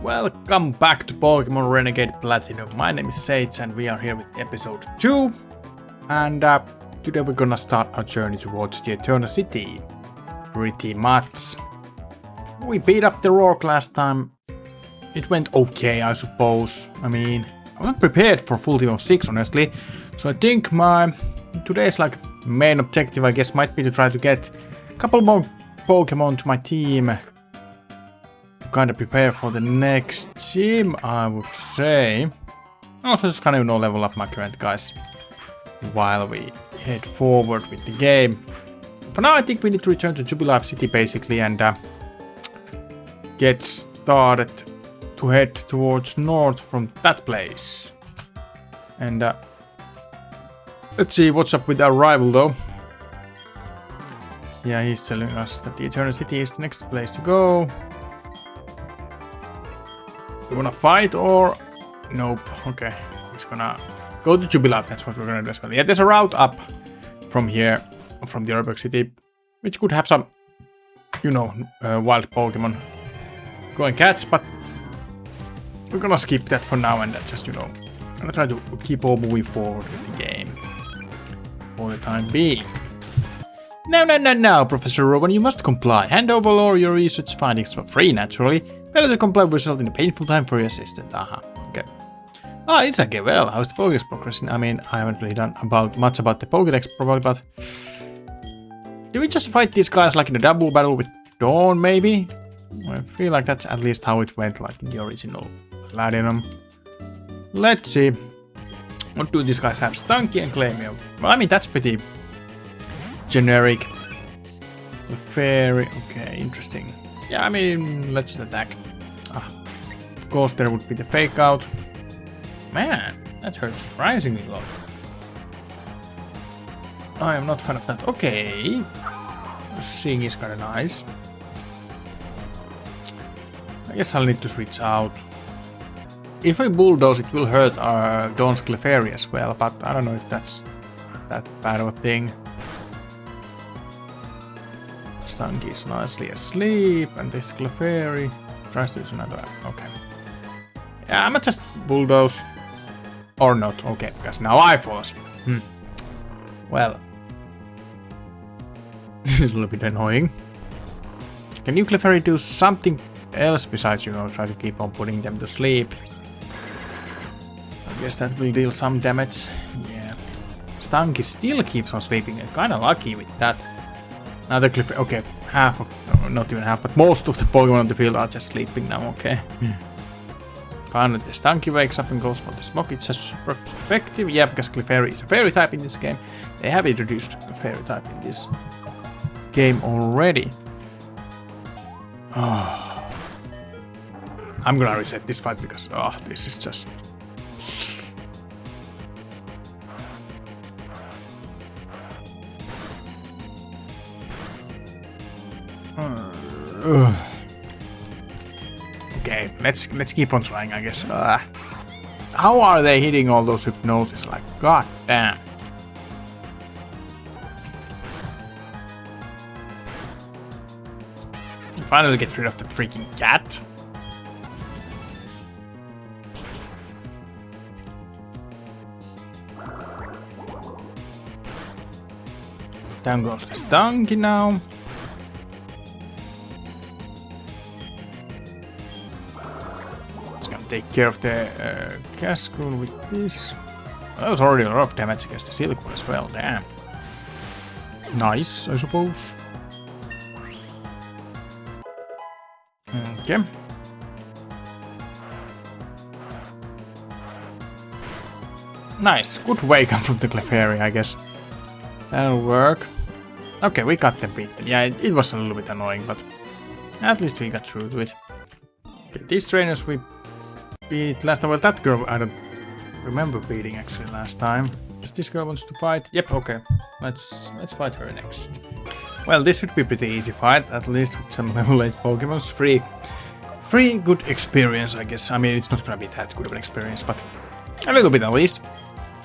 Welcome back to Pokémon Renegade Platinum. My name is Sage and we are here with episode 2. And today we're gonna start our journey towards the Eternal City. Pretty much. We beat up the Rourke last time. It went okay, I suppose. I mean, I wasn't prepared for full team of 6, honestly. So I think my today's main objective, I guess, might be to try to get a couple more Pokemon to my team. Kind of prepare for the next team, I would say. Also just kind of level up my current guys while we head forward with the game. For now I think we need to return to Jubilife City basically and get started to head towards north from that place. And let's see what's up with our rival though. Yeah, he's telling us that the Eternal City is the next place to go. You wanna fight or... Nope, okay. He's gonna go to Jubilife, that's what we're gonna do as well. Yeah, there's a route up from here, from the Urberg City, which could have some, wild Pokemon go and catch, but we're gonna skip that for now and just, gonna try to keep on moving forward with the game for the time being. No, Professor Rowan, you must comply. Hand over all your research findings for free, naturally. Better to comply will result in a painful time for your assistant. Okay. It's okay, well, how's the Pokédex progressing? I mean, I haven't really done much about the Pokédex probably, but... Do we just fight these guys in a double battle with Dawn, maybe? I feel like that's at least how it went, in the original Platinum. Let's see. What do these guys have? Stunky and Claymio. Well, I mean, that's pretty... generic. Fairy. Okay, interesting. Yeah, I mean, let's attack. Of course, there would be the fake out. Man, that hurts surprisingly a lot. I am not a fan of that. Okay. Seeing is kind of nice. I guess I'll need to switch out. If I bulldoze, it will hurt our Dawn's Clefairy as well, but I don't know if that's that bad of a thing. Stunky is nicely asleep, and this Clefairy tries to use another. Okay. Yeah, I'm gonna just bulldoze. Or not, okay, because now I fall asleep. Well. This is a little bit annoying. Can you, Clefairy, do something else besides, try to keep on putting them to sleep? I guess that will deal some damage. Yeah. Stunky still keeps on sleeping, and kinda lucky with that. Another Clefairy, okay, half of, no, not even half, but most of the Pokemon on the field are just sleeping now, okay. Finally, the Stunky wakes up and goes for the smoke. It's just super effective. Yeah, because Clefairy is a fairy type in this game. They have introduced a fairy type in this game already. Oh. I'm gonna reset this fight because, this is just... Okay, let's keep on trying, I guess. How are they hitting all those hypnosis? God damn. Finally get rid of the freaking cat. Down goes the Stunky now. Take care of the Cascoon with this. That was already a lot of damage against the Silk one as well, damn. Nice, I suppose. Okay. Nice, good wake up from the Clefairy, I guess. That'll work. Okay, we got them beaten. Yeah, it was a little bit annoying, but at least we got through to it. Okay, these trainers we beat last time. Well, that girl I don't remember beating actually last time. Does this girl wants to fight? Yep, okay. Let's fight her next. Well, this should be a pretty easy fight, at least with some level 8 Pokemons. Free good experience, I guess. I mean, it's not gonna be that good of an experience, but a little bit at least.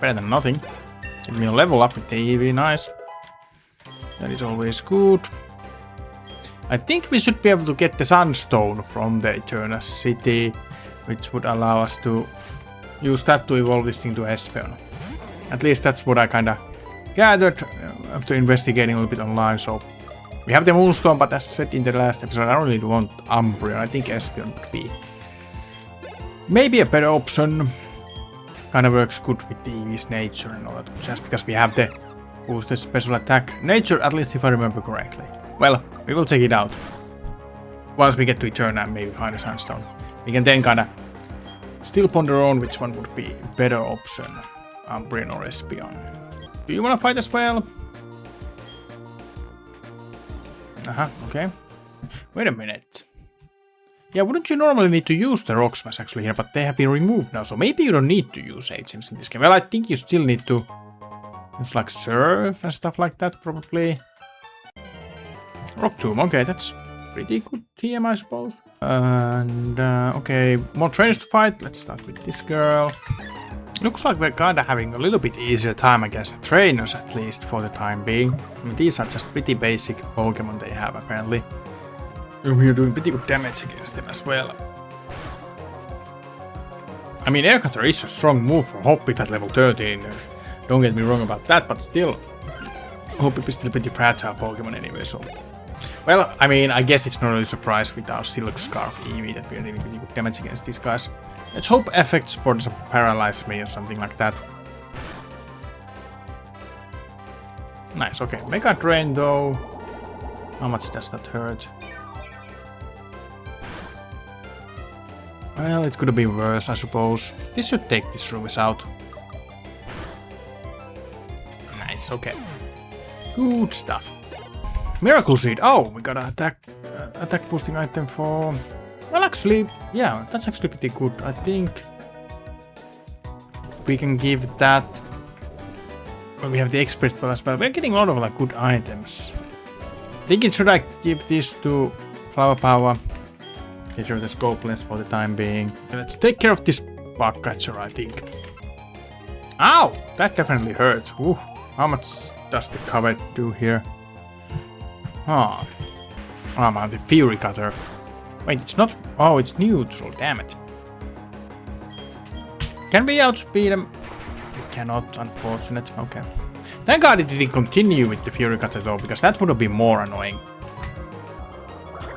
Better than nothing. Give me a level up with the EV, nice. That is always good. I think we should be able to get the Sunstone from the Eternal City, which would allow us to use that to evolve this thing to Espeon. At least that's what I kinda gathered after investigating a little bit online, so... We have the Moonstone, but as said in the last episode, I don't really want Umbreon. I think Espeon would be maybe a better option. Kinda works good with the Eevee's nature and all that, just because we have the boosted special attack nature, at least if I remember correctly. Well, we will check it out. Once we get to Eterna and maybe find a Sunstone. We can then kinda still ponder on which one would be a better option. Umbreon or Espeon. Do you wanna fight as well? Okay. Wait a minute. Yeah, wouldn't you normally need to use the Rock Smash actually here, but they have been removed now, so maybe you don't need to use HMs in this game. Well, I think you still need to use like Surf and stuff like that, probably. Rock Tomb, okay, that's pretty good TM, I suppose. And, okay, more trainers to fight. Let's start with this girl. Looks like we're kinda having a little bit easier time against the trainers, at least for the time being. I mean, these are just pretty basic Pokemon they have, apparently. And we're doing pretty good damage against them as well. I mean, Air Cutter is a strong move for Hoppip at level 13. Don't get me wrong about that, but still, Hoppip is still a pretty fragile Pokemon anyway, so... Well, I mean, I guess it's not really a surprise with our Silk Scarf Eevee that we're dealing pretty good damage against these guys. Let's hope Effect Sport doesn't paralyze me or something like that. Nice, okay. Mega Drain though. How much does that hurt? Well, it could have been worse, I suppose. This should take this Rubies out. Nice, okay. Good stuff. Miracle Seed. Oh, we got an attack boosting item for... Well, actually, yeah, that's actually pretty good. I think we can give that... Well, we have the Expert Spell as well. We're getting a lot of like good items. Thinking, should I give this to Flower Power? Get rid of the Scope Lens for the time being. Let's take care of this Bug Catcher, I think. Ow! That definitely hurts. Ooh, how much does the cover do here? Oh, man, the Fury Cutter. Wait, it's not... Oh, it's neutral, damn it. Can we outspeed him? We cannot, unfortunate. Okay. Thank God it didn't continue with the Fury Cutter though, because that would have been more annoying.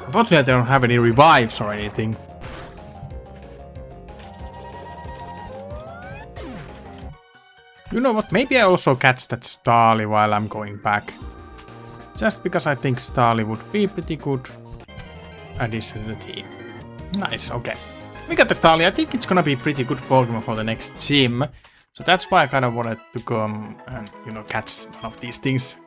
Unfortunately, I don't have any revives or anything. You know what? Maybe I also catch that Starly while I'm going back. Just because I think Starly would be pretty good addition to the team. Nice, okay. We got the Starly. I think it's gonna be pretty good Pokemon for the next gym. So that's why I kind of wanted to come and, you know, catch one of these things.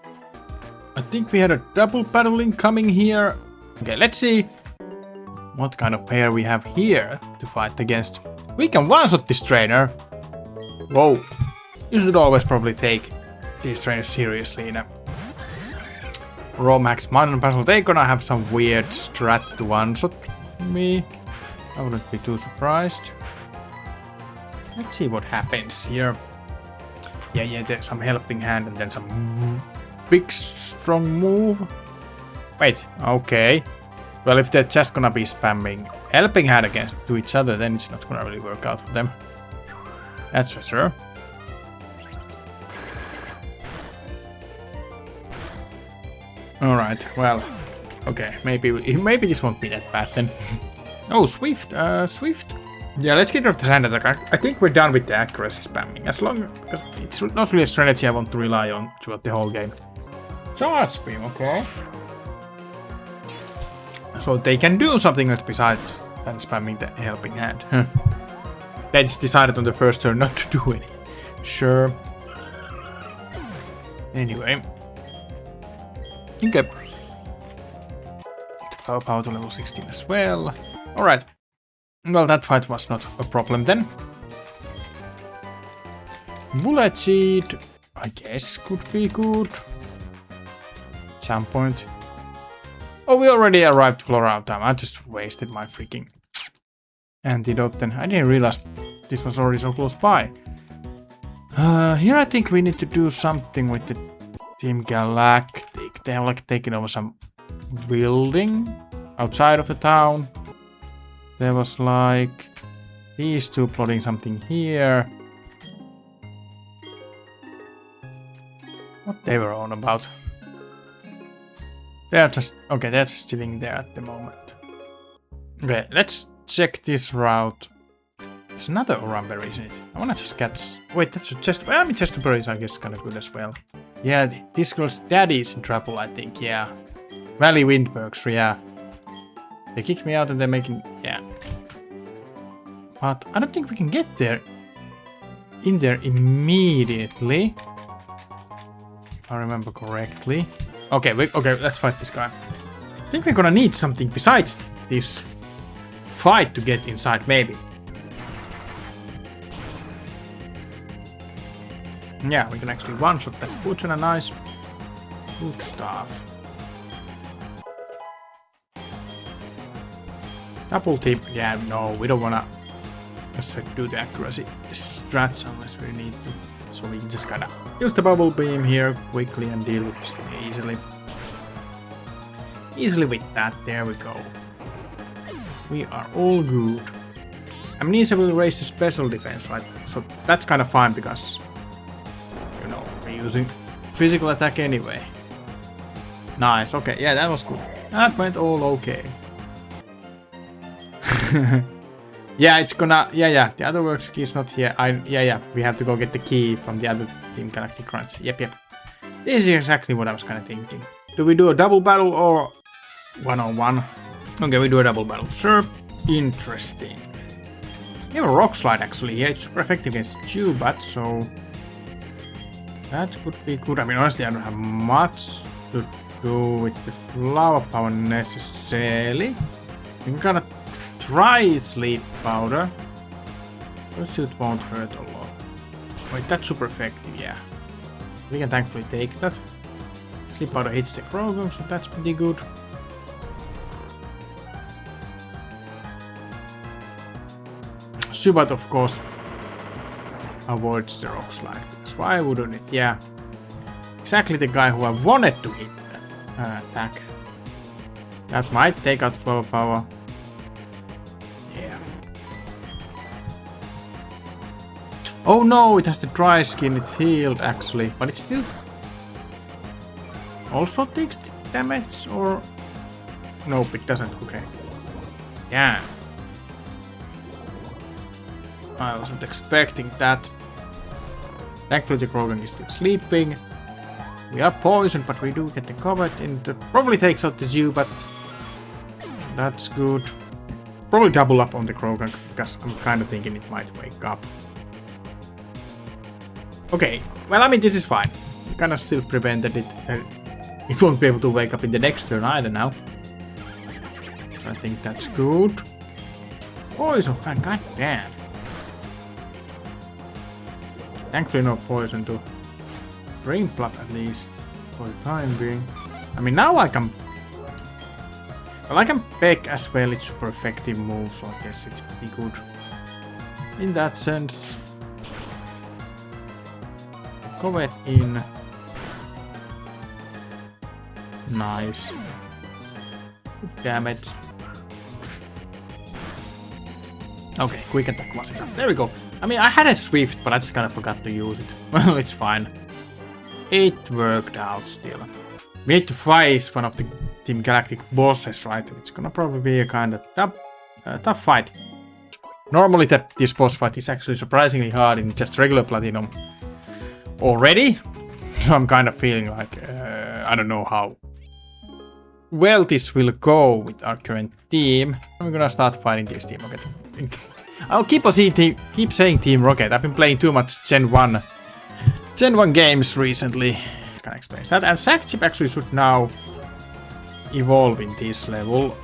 I think we had a double battling coming here. Okay, let's see what kind of pair we have here to fight against. We can one-shot this trainer. Whoa. You should always probably take these trainers seriously in a Raw Max Minor Puzzle. They're gonna have some weird strat to one-shot me. I wouldn't be too surprised. Let's see what happens here. Yeah, there's some Helping Hand and then some big strong move. Wait, okay. Well, if they're just gonna be spamming Helping Hand against to each other, then it's not gonna really work out for them. That's for sure. Alright, well, okay, maybe this won't be that bad then. Oh, Swift, Swift. Yeah, let's get rid of the Sand Attack. I think we're done with the accuracy spamming, as long as it's not really a strategy I want to rely on throughout the whole game. Charge Beam, okay. So they can do something else besides than spamming the Helping Hand. They just decided on the first turn not to do anything. Sure. Anyway. Okay. Flower Power to level 16 as well. Alright. Well, that fight was not a problem then. Bullet Seed, I guess, could be good. Some point. Oh, we already arrived Flora time. I just wasted my freaking antidote then. I didn't realize this was already so close by. Here I think we need to do something with the Team Galactic. They have like taken over some building outside of the town. There was like these two plotting something here. What they were on about? They're just chilling there at the moment. Okay, let's check this route. There's another Oranberry, isn't it? I wanna just catch. Wait, that's just. Well, I mean, Chesterberry, I guess, kind of good as well. Yeah, this girl's daddy is in trouble, I think. Yeah, Valley Windbergs. Yeah, they kicked me out and they're making. Yeah, but I don't think we can get there. In there immediately. If I remember correctly. Okay, okay, let's fight this guy. I think we're gonna need something besides this fight to get inside, maybe. Yeah, we can actually one-shot that Butcher, nice. Good stuff. Double tip. Yeah, no, we don't wanna just do the accuracy strats unless we need to. So we just gotta use the bubble beam here quickly and deal with this thing easily. Easily with that, there we go. We are all good. Amnesia will raise the special defense, right? So that's kind of fine because, you know, we're using physical attack anyway. Nice, okay, yeah, that was good. That went all okay. Yeah, it's gonna, yeah, the other works key is not here. Yeah, we have to go get the key from the other Team Galactic Crunch. Yep. This is exactly what I was kind of thinking. Do we do a double battle or one-on-one? Okay, we do a double battle. Sure. Interesting. We have a rock slide actually here. It's super effective against Zubat, so that could be good. I mean, honestly, I don't have much to do with the flower power necessarily. We can kind of try sleep powder. First it won't hurt a lot. Wait, that's super effective, yeah. We can thankfully take that. Sleep powder hits the Krogan, so that's pretty good. Zubat, of course, avoids the rock slide. Because why wouldn't it? Yeah. Exactly the guy who I wanted to hit that attack. That might take out flower power. Yeah. Oh no, it has the dry skin, it healed actually, but it still also takes damage, or nope, it doesn't. Okay. Yeah. I wasn't expecting that. Thankfully the Krogan is still sleeping. We are poisoned, but we do get the covet and probably takes out the Zubat. That's good. Probably double up on the Krogan because I'm kind of thinking it might wake up. Okay, well, I mean, this is fine. We kind of still prevented it. It won't be able to wake up in the next turn either now. So I think that's good. Poison fan, god damn. Thankfully no poison to Rain Blood at least for the time being. I mean, now I can... Well, I can peck as well. It's super effective move, so I guess it's pretty good. In that sense. Covet in. Nice. Good damage. Okay, quick attack was enough. There we go. I mean, I had a Swift, but I just kind of forgot to use it. Well, it's fine. It worked out still. We need to face one of the Team Galactic bosses, right? It's gonna probably be a kind of tough fight. Normally this boss fight is actually surprisingly hard in just regular Platinum already. So I'm kind of feeling like, I don't know how well this will go with our current team. I'm gonna start fighting this Team Rocket. I'll keep saying Team Rocket. I've been playing too much Gen 1 games recently. This kind of explains that. And Sack Chip actually should now evolve in this level.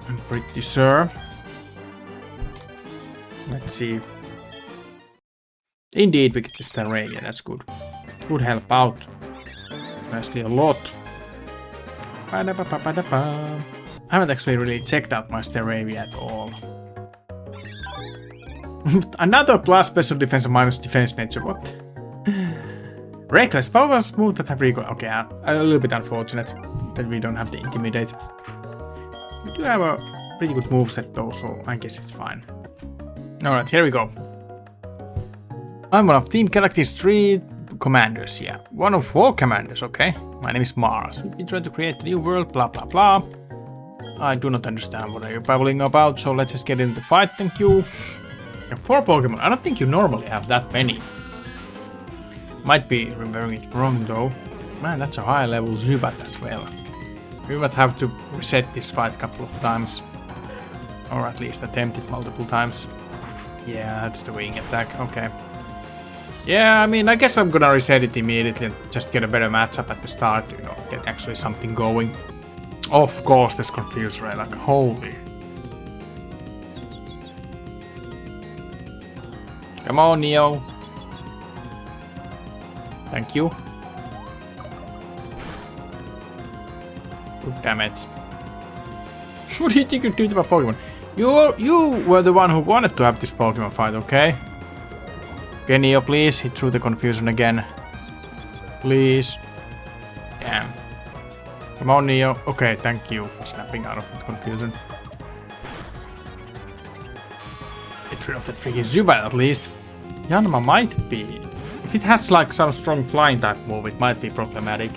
I'm pretty sure. Let's see. Indeed, we get the Staravia. That's good. Could help out nicely a lot. I haven't actually really checked out my Staravia at all. Another plus special defense and minus defense nature. What? Reckless power smooth that have recoil. Okay, a little bit unfortunate that we don't have the intimidate. We do have a pretty good moveset though, so I guess it's fine. Alright, here we go. I'm one of Team Galactic's 3 commanders, yeah. One of 4 commanders, okay. My name is Mars. We've been trying to create a new world, blah blah blah. I do not understand what are you babbling about, so let's just get into the fight, thank you. You have 4 Pokemon. I don't think you normally have that many. Might be remembering it wrong though. Man, that's a high level Zubat as well. We might have to reset this fight a couple of times. Or at least attempt it multiple times. Yeah, that's the wing attack, okay. Yeah, I mean, I guess I'm gonna reset it immediately and just get a better matchup at the start, you know, get actually something going. Of course, this confused Ray, like, holy. Come on, Neo. Thank you. Good damage. What do you think you do to my Pokemon? You were the one who wanted to have this Pokemon fight, okay? Okay, Neo, please hit through the confusion again. Please. Damn. Come on, Neo. Okay, thank you for snapping out of the confusion. Get rid of that freaking Zubat at least. Yanma might be. If it has like some strong flying type move, it might be problematic.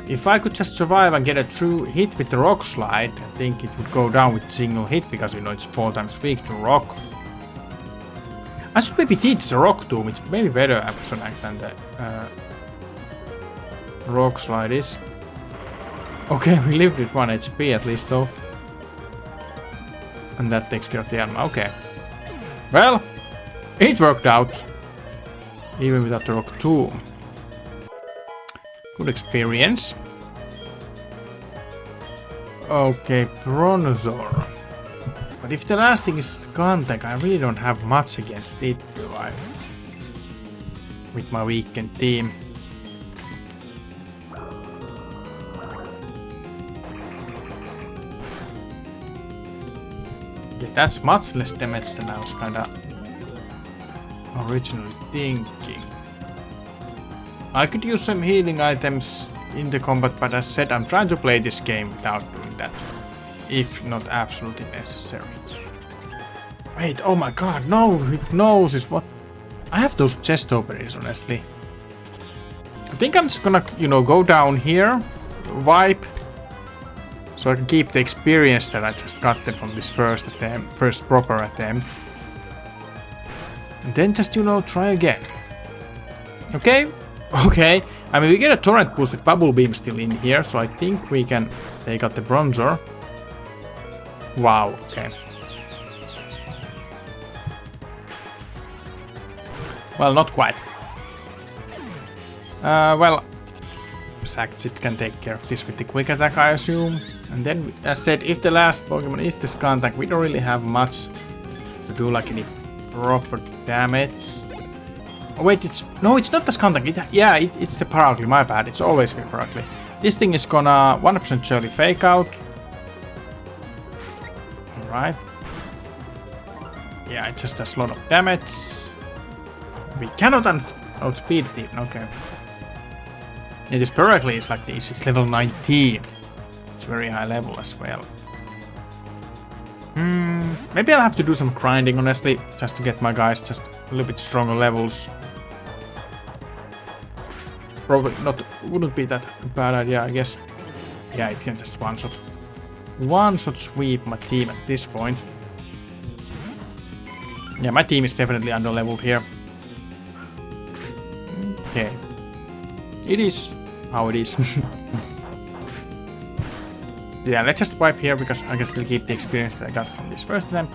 If I could just survive and get a true hit with the Rock Slide, I think it would go down with single hit because you know it's 4 times weak to Rock. I should maybe teach the Rock Tomb, it's maybe better Absolute than the Rock Slide is. Okay, we lived with 1 HP at least though. And that takes care of the Yanma, okay. Well, it worked out. Even without the Rock Tomb. Good experience. Okay, Bronzor. But if the last thing is contact, I really don't have much against it, do I? With my weakened team. Okay, that's much less damage than I was kinda originally thinking. I could use some healing items in the combat, but as said, I'm trying to play this game without doing that. If not absolutely necessary. Wait, oh my god, no, Hypnosis, what? I have those chest openers, honestly. I think I'm just gonna, you know, go down here, wipe, so I can keep the experience that I just got from this first attempt, first proper attempt. And then just, you know, try again. Okay? Okay. I mean, we get a torrent boosted bubble beam still in here, so I think we can take out the Bronzor. Wow, okay. Well, not quite. Well, Sackchip can take care of this with the quick attack, I assume. And then, as said, if the last Pokemon is this contact, we don't really have much to do, like any proper damage. Oh wait, it's not the contact. It's the Paracli. My bad. It's always been Paracli. This thing is gonna 100% surely fake out. All right. Yeah, it just does a lot of damage. We cannot outspeed it even. Okay. Yeah, this Paracli is like this. It's level 19. It's very high level as well. Maybe I'll have to do some grinding, honestly, just to get my guys just a little bit stronger levels. Probably not, wouldn't be that bad idea, I guess. Yeah, it can just one-shot sweep my team at this point. Yeah, my team is definitely under-leveled here. Okay. It is how it is. Yeah, let's just wipe here because I can still keep the experience that I got from this first attempt.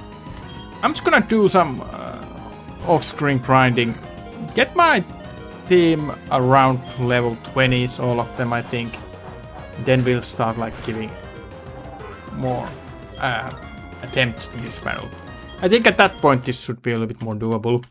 I'm just gonna do some off-screen grinding. Get my team around level 20s, all of them I think. Then we'll start like giving more attempts to this battle. I think at that point this should be a little bit more doable.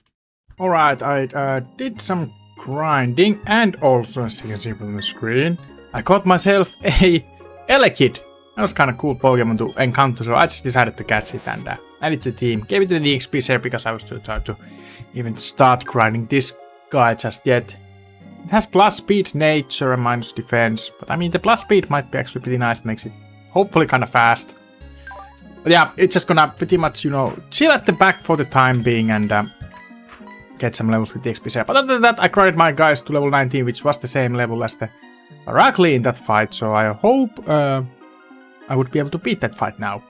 Alright, I did some grinding and also, as you can see from the screen, I caught myself a Elekid. That was kind of cool Pokemon to encounter, so I just decided to catch it and add it to the team. Gave it to the EXP share because I was too tired to even start grinding this guy just yet. It has plus speed, nature and minus defense, but I mean the plus speed might be actually pretty nice, makes it hopefully kind of fast. But yeah, it's just gonna pretty much, you know, chill at the back for the time being and get some levels with the XP share. But other than that, I credited my guys to level 19, which was the same level as the Arachli in that fight. So I hope I would be able to beat that fight now.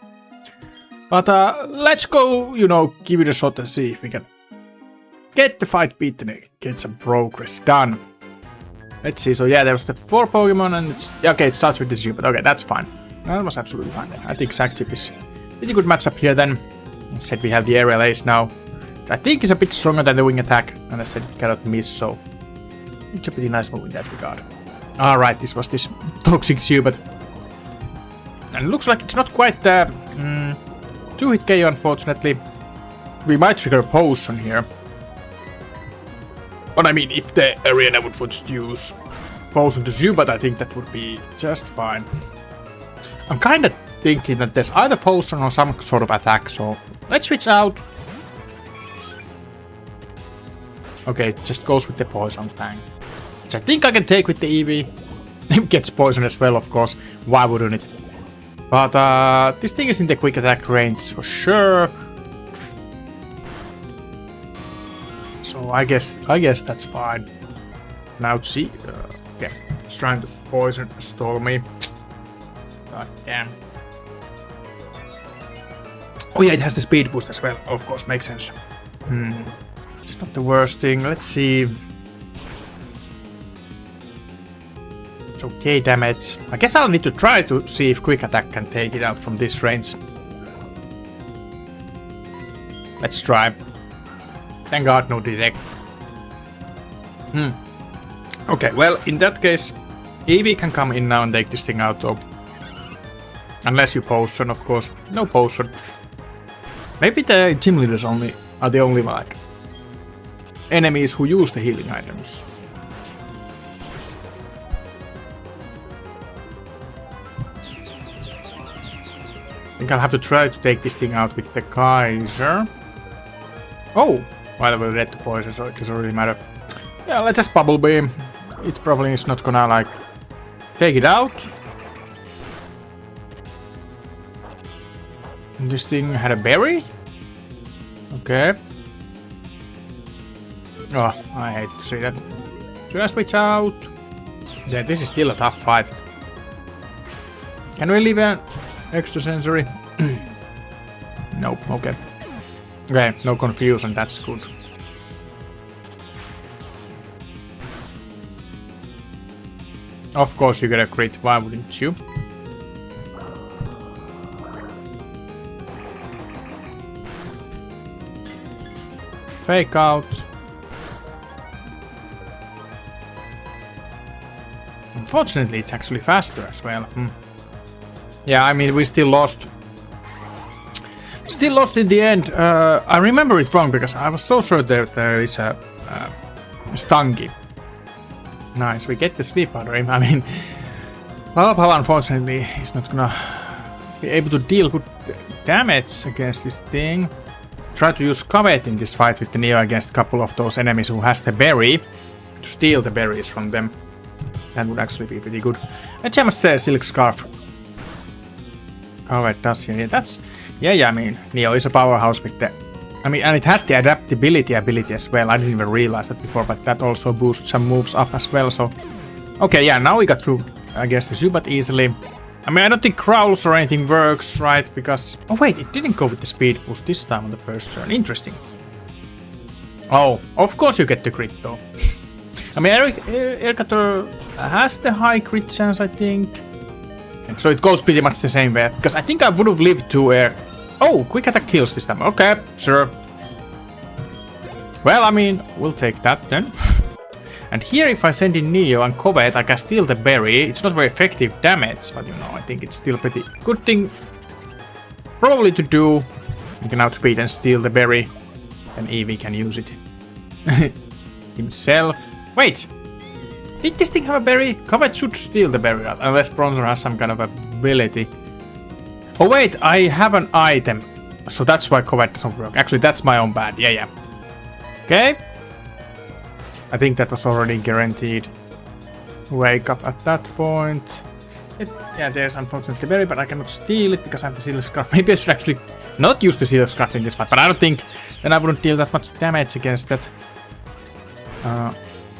But let's go, you know, give it a shot and see if we can get the fight beaten and get some progress done. Let's see. So yeah, there was the 4 Pokemon and it's... Okay, it starts with the Zoo, but okay, that's fine. That was absolutely fine then. I think Sackchip is pretty good matchup here then. As said, we have the Aerial Ace now. Which I think is a bit stronger than the Wing Attack. And I said it cannot miss, so... It's a pretty nice move in that regard. Alright, this was this Toxic Zoo, but... And it looks like it's not quite 2-hit KO, unfortunately. We might trigger a potion here. But I mean, if the arena would want to use potion to Zubat, I think that would be just fine. I'm kind of thinking that there's either potion or some sort of attack, so let's switch out. Okay, it just goes with the poison bang. Which I think I can take with the Eevee. It gets poison as well, of course. Why wouldn't it? But this thing is in the quick attack range for sure. So I guess that's fine. Now see, okay, it's trying to poison stall me. God damn. Oh yeah, it has the speed boost as well. Of course, makes sense. It's not the worst thing. Let's see. It's okay damage. I guess I'll need to try to see if quick attack can take it out from this range. Let's try. Thank God, no detect. Okay, well, in that case, Eevee can come in now and take this thing out, though. Unless you potion, of course. No potion. Maybe the gym leaders are the only like enemies who use the healing items. I think I'll have to try to take this thing out with the Kaiser. Oh! Well, we read the poison, so it doesn't really matter. Yeah, let's just Bubble Beam. It probably is not gonna, like, take it out. And this thing had a berry? Okay. Oh, I hate to see that. Should I switch out? Yeah, this is still a tough fight. Can we leave an extra sensory? Nope, okay. Okay, no confusion, that's good. Of course you get a crit, why wouldn't you? Fake out. Unfortunately, it's actually faster as well. Yeah, I mean, we still lost. Still lost in the end. I remember it wrong because I was so sure there is a Stungy. Nice, we get the sleep out of him. I mean, Palpal unfortunately is not gonna be able to deal good damage against this thing. Try to use Covet in this fight with the Neo against a couple of those enemies who has the berry. To steal the berries from them. That would actually be pretty good. And Gemma's Silk Scarf. Covet does here. That's... Yeah, I mean, Neo is a powerhouse with the... I mean, and it has the adaptability ability as well. I didn't even realize that before, but that also boosts some moves up as well, so... Okay, yeah, now we got through, I guess, the Zubat easily. I mean, I don't think Growls or anything works, right? Because... Oh, wait, it didn't go with the speed boost this time on the first turn. Interesting. Oh, of course you get the crit, though. I mean, Erkator has the high crit chance, I think. So it goes pretty much the same way. Because I think I would have lived to Air... Oh, quick attack kills this time. Okay, sure. Well, I mean, we'll take that then. And here, if I send in Neo and Covet, I can steal the berry. It's not very effective damage, but you know, I think it's still a pretty good thing probably to do. You can outspeed and steal the berry. Then Eevee can use it himself. Wait! Did this thing have a berry? Covet should steal the berry, unless Bronzor has some kind of ability. Oh wait, I have an item. So that's why Covet doesn't work. Actually, that's my own bad. Yeah. Okay. I think that was already guaranteed. Wake up at that point. Yeah, there's unfortunately berry, but I cannot steal it because I have the seal scarf. Maybe I should actually not use the seal scarf in this fight, but I don't think then I wouldn't deal that much damage against that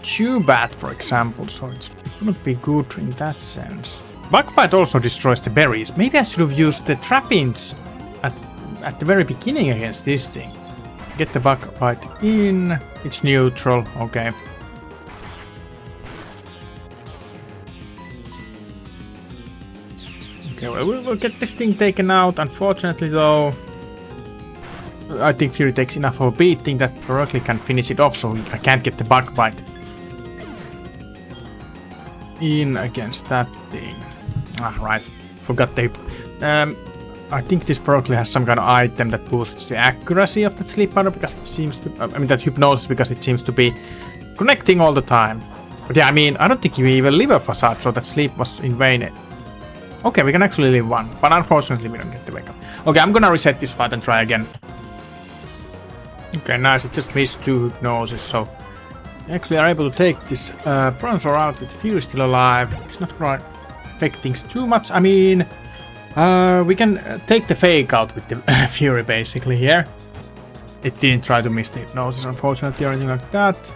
Zubat, for example, so it wouldn't be good in that sense. Bug bite also destroys the berries. Maybe I should have used the trappings at the very beginning against this thing. Get the bug bite in. It's neutral. Okay. Okay, well, we'll get this thing taken out. Unfortunately, though, I think Fury takes enough of a beating that Perkly can finish it off, so I can't get the bug bite in against that thing. Ah, right. Forgot they... I think this Perkly has some kind of item that boosts the accuracy of that sleep powder because it seems to... I mean, that hypnosis because it seems to be connecting all the time. But yeah, I mean, I don't think you even live a facade, so that sleep was in vain. Okay, we can actually live one, but unfortunately we don't get to wake up. Okay, I'm gonna reset this fight and try again. Okay, nice, it just missed 2 hypnosis, so... We actually are able to take this Bronzor out with Fury still alive. It's not quite affect things too much. I mean, we can take the fake out with the Fury basically here. It didn't try to miss the hypnosis unfortunately or anything like that.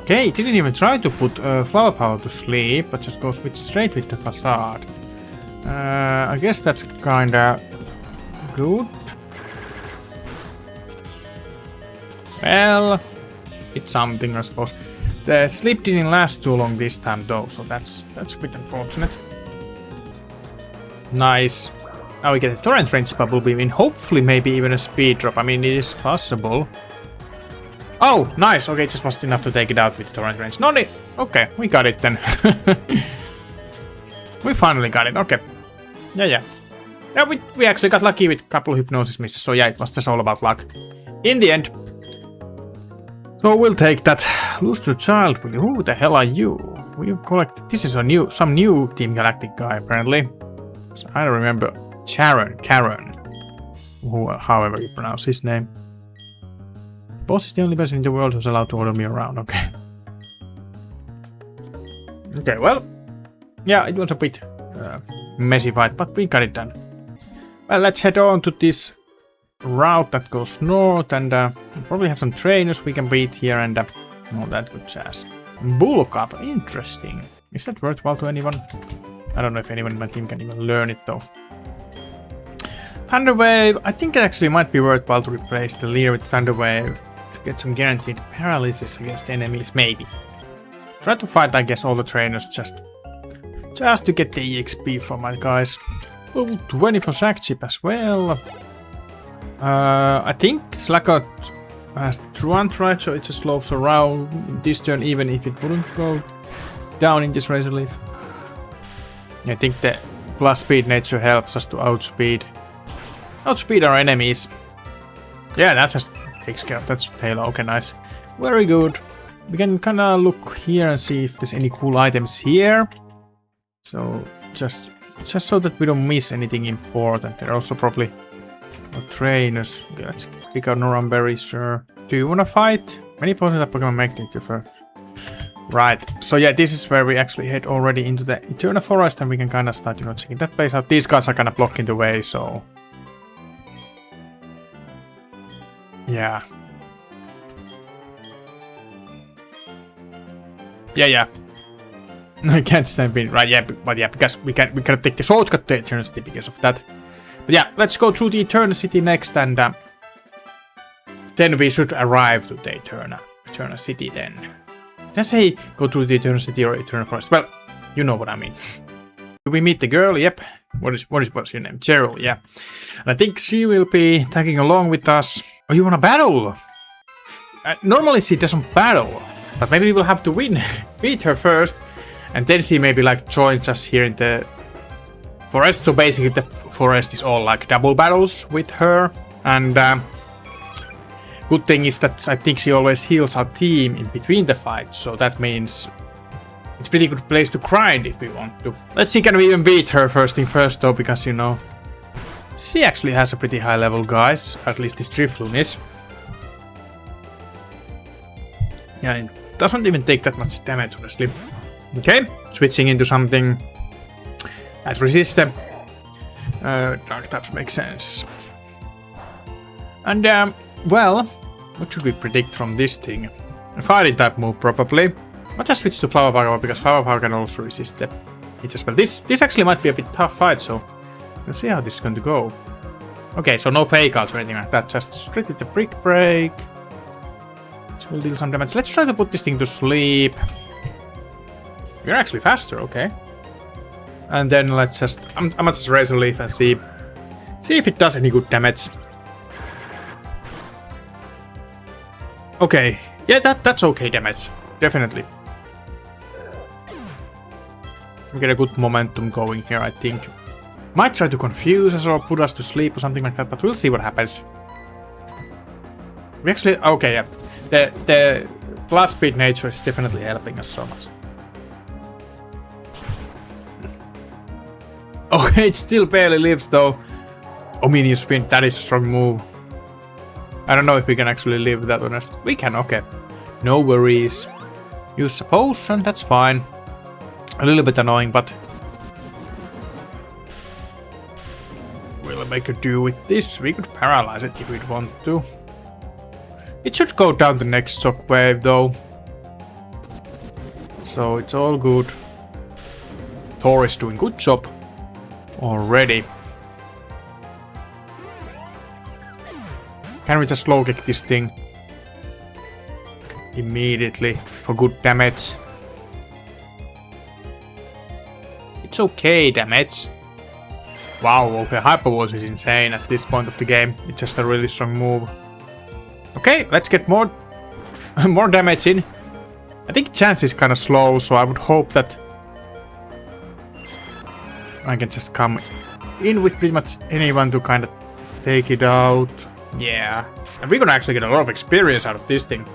Okay, it didn't even try to put Flower Power to sleep, but just goes straight with the facade. I guess that's kinda good. Well, it's something I suppose. The sleep didn't last too long this time though, so that's a bit unfortunate. Nice. Now we get a Torrent Range Bubble Beam in, hopefully maybe even a speed drop. I mean, it is possible. Oh, nice. Okay, it just wasn't enough to take it out with the Torrent Range. No need. Okay, we got it then. We finally got it. Okay. Yeah. Yeah, we actually got lucky with a couple of hypnosis misses. So yeah, it was just all about luck. In the end. So we'll take that. Lose to child. Who the hell are you? We've collected. This is some new Team Galactic guy apparently. So I don't remember. Karen. However you pronounce his name. Boss is the only person in the world who's allowed to order me around. Okay. Okay, well. Yeah, it was a bit messy fight, but we got it done. Well, let's head on to this route that goes north, and we'll probably have some trainers we can beat here, and all that good jazz. Bull Cup, interesting. Is that worthwhile to anyone? I don't know if anyone in my team can even learn it though. Thunder Wave, I think it actually might be worthwhile to replace the Leer with Thunder Wave to get some guaranteed paralysis against enemies, maybe. Try to fight, I guess, all the trainers just to get the EXP from my guys. Level 20 for Sack Chip as well. I think Slackout has the Truant, right? So it just slopes around this turn, even if it wouldn't go down in this Razor Leaf. I think the plus speed nature helps us to outspeed our enemies. Yeah, that just takes care of that tail. Okay, nice. Very good. We can kind of look here and see if there's any cool items here. So just so that we don't miss anything important. There are also probably trainers. Okay, let's pick out Noramberry, sure. Do you want to fight? Many potions that Pokemon make it prefer. Right, so yeah, this is where we actually head already into the Eternal Forest, and we can kind of start, checking that place out. These guys are kind of blocking the way, so... Yeah. Yeah. I can't stand in, right, yeah, but yeah, because we cannot take the shortcut to Eternal City because of that. But yeah, let's go through the Eternal City next, and then we should arrive to the Eternal City then. Did I say go through the Eternal City or Eternal Forest? Well, you know what I mean. Do we meet the girl? Yep. What's your name? Cheryl, yeah. And I think she will be tagging along with us. Oh, you want to battle? Normally she doesn't battle, but maybe we'll have to beat her first, and then she maybe joins us here in the forest. So basically the forest is all double battles with her, and good thing is that I think she always heals our team in between the fights, so that means it's a pretty good place to grind if we want to. Let's see, can we even beat her first thing first though, because she actually has a pretty high level, guys, at least this Drifloon is. Yeah, it doesn't even take that much damage, honestly. Okay, switching into something That resist them. Dark types make sense. And, well, what should we predict from this thing? A fighting type move, probably. I'll just switch to Flower Power because Flower Power can also resist them. It's as well. This actually might be a bit tough fight, so we'll see how this is going to go. Okay, so no fake outs or anything like that, just straight with the Brick Break. Which will deal some damage. Let's try to put this thing to sleep. We're actually faster, okay. And then let's just... I'm gonna just Razor Leaf and see if it does any good damage. Okay, yeah, that's okay damage, definitely. We get a good momentum going here, I think. Might try to confuse us or put us to sleep or something like that, but we'll see what happens. We actually... Okay, yeah. The plus speed nature is definitely helping us so much. Okay, it still barely lives though. Omnium Spin, that is a strong move. I don't know if we can actually live with that one. We can, okay. No worries. Use a potion, that's fine. A little bit annoying, but we'll make a do with this. We could paralyze it if we'd want to. It should go down the next shockwave though. So it's all good. Thor is doing good job already. Can we just low kick this thing immediately for good damage? It's okay damage. Wow, okay, Hyper Voice is insane at this point of the game. It's just a really strong move. Okay, let's get more more damage in. I think chance is kind of slow, so I would hope that I can just come in with pretty much anyone to kind of take it out. Yeah, and we're gonna actually get a lot of experience out of this thing.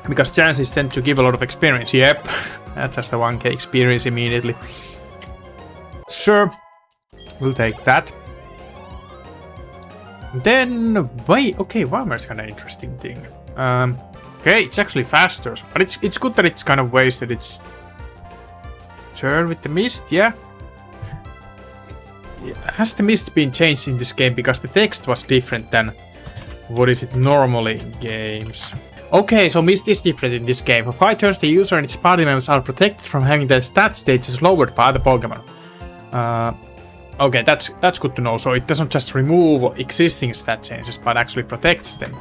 Because chances tend to give a lot of experience. Yep, that's just a 1k experience immediately. Sure, we'll take that. Then, wait, okay, Warmer's kind of interesting thing. Okay, it's actually faster, but it's good that it's kind of wasted its turn with the mist, yeah. Has the mist been changed in this game because the text was different than what is it normally in games? Okay, so mist is different in this game. For 5 turns, the user and its party members are protected from having their stat stages lowered by the Pokémon. Okay, that's good to know. So it doesn't just remove existing stat changes, but actually protects them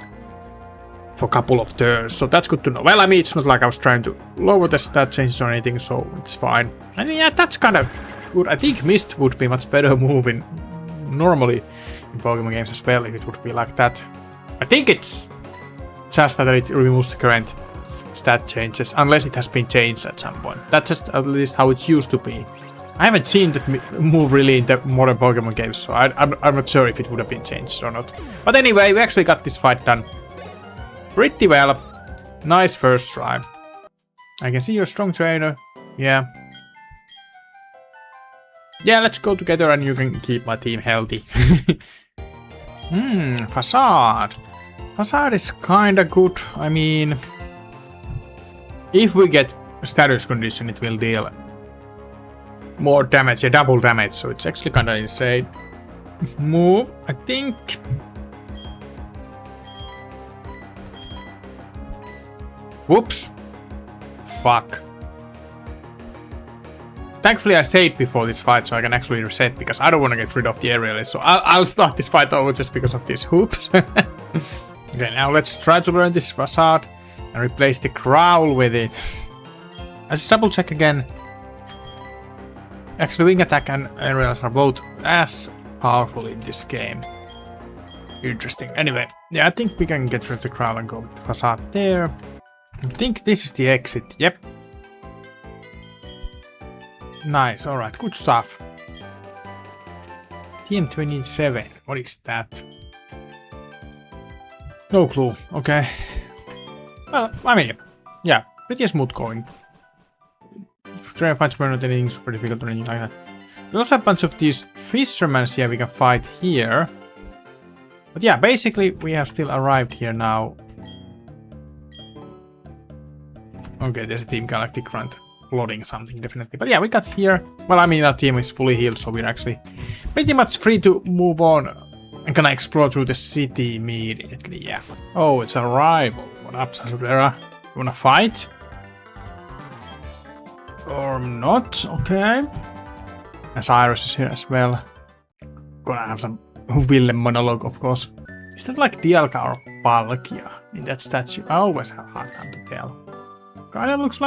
for a couple of turns. So that's good to know. Well, I mean, it's not like I was trying to lower the stat changes or anything, so it's fine. And yeah, that's kind of good. I think Mist would be much better move in normally in Pokemon games as well if it would be like that. I think it's just that it removes the current stat changes, unless it has been changed at some point. That's just at least how it used to be. I haven't seen that move really in the modern Pokemon games, so I'm not sure if it would have been changed or not. But anyway, we actually got this fight done pretty well. Nice first try. I can see you're a strong trainer. Yeah. Yeah, let's go together and you can keep my team healthy. Facade. Facade is kinda good. I mean, if we get status condition, it will deal more damage, yeah, double damage, so it's actually kinda insane. Move, I think. Whoops. Fuck. Thankfully I saved before this fight, so I can actually reset, because I don't want to get rid of the aerialist, so I'll start this fight over just because of this hoops. Okay, now let's try to learn this facade and replace the growl with it. Let's double check again. Actually, wing attack and aerials are both as powerful in this game. Interesting. Anyway, yeah, I think we can get rid of the growl and go with the facade there. I think this is the exit. Yep. Nice, alright, good stuff. TM27, what is that? No clue, okay. Well, I mean, yeah, pretty smooth going. Train fights were not anything super difficult or anything like that. There's also a bunch of these fishermen here we can fight here. But yeah, basically we have still arrived here now. Okay, there's a Team Galactic Grunt. exploding something, definitely. But yeah, we got here. Well, I mean, our team is fully healed, so we're actually pretty much free to move on. I'm gonna explore through the city immediately, yeah. Oh, it's a rival. What up, Sasudera? You wanna fight? Or not? Okay. And Cyrus is here as well. Gonna have some villain monologue, of course. Is that like Dialga or Palkia in that statue? I always have a hard time to tell. Kinda looks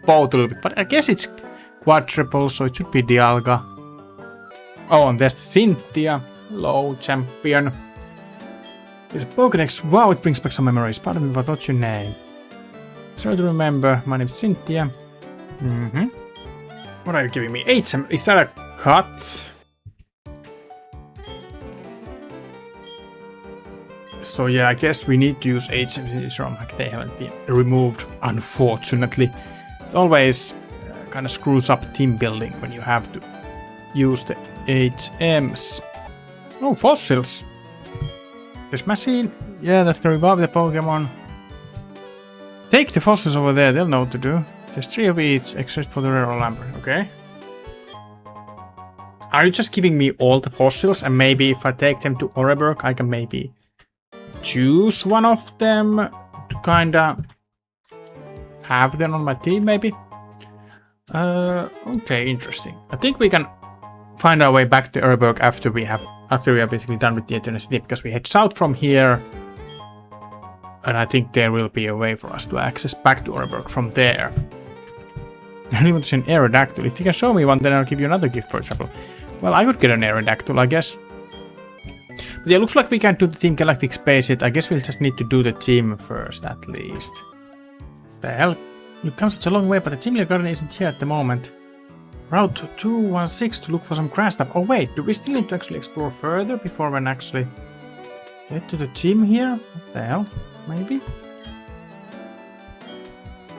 both a little bit, but I guess it's quadruple, so it should be Dialga. Oh, and there's the Cynthia. Hello, champion. It's a Pokédex. Wow, it brings back some memories. Pardon me, but what's your name? Sorry to remember. My name's Cynthia. What are you giving me? 8. Is that a cut? So yeah, I guess we need to use HMCs ROM. Like they haven't been removed, unfortunately. It always kind of screws up team building when you have to use the HMs. Oh, fossils. This machine. Yeah, that can revive the Pokemon. Take the fossils over there, they'll know what to do. There's 3 of each, except for the rare Lambert, okay? Are you just giving me all the fossils, and maybe if I take them to Oreburgh, I can maybe choose one of them to kinda have them on my team, maybe? Okay, interesting. I think we can find our way back to Oreburgh after we are basically done with the Eternal City, because we head south from here. And I think there will be a way for us to access back to Oreburgh from there. I don't want to see an Aerodactyl. If you can show me one, then I'll give you another gift, for example. Well, I could get an Aerodactyl, I guess. But yeah, looks like we can't do the Team Galactic Space yet. I guess we'll just need to do the team first, at least. The hell? You've come such a long way, but the Team Leader Garden isn't here at the moment. Route 216 to look for some grass stuff. Oh wait, do we still need to actually explore further before we can actually get to the gym here? What the hell? Maybe?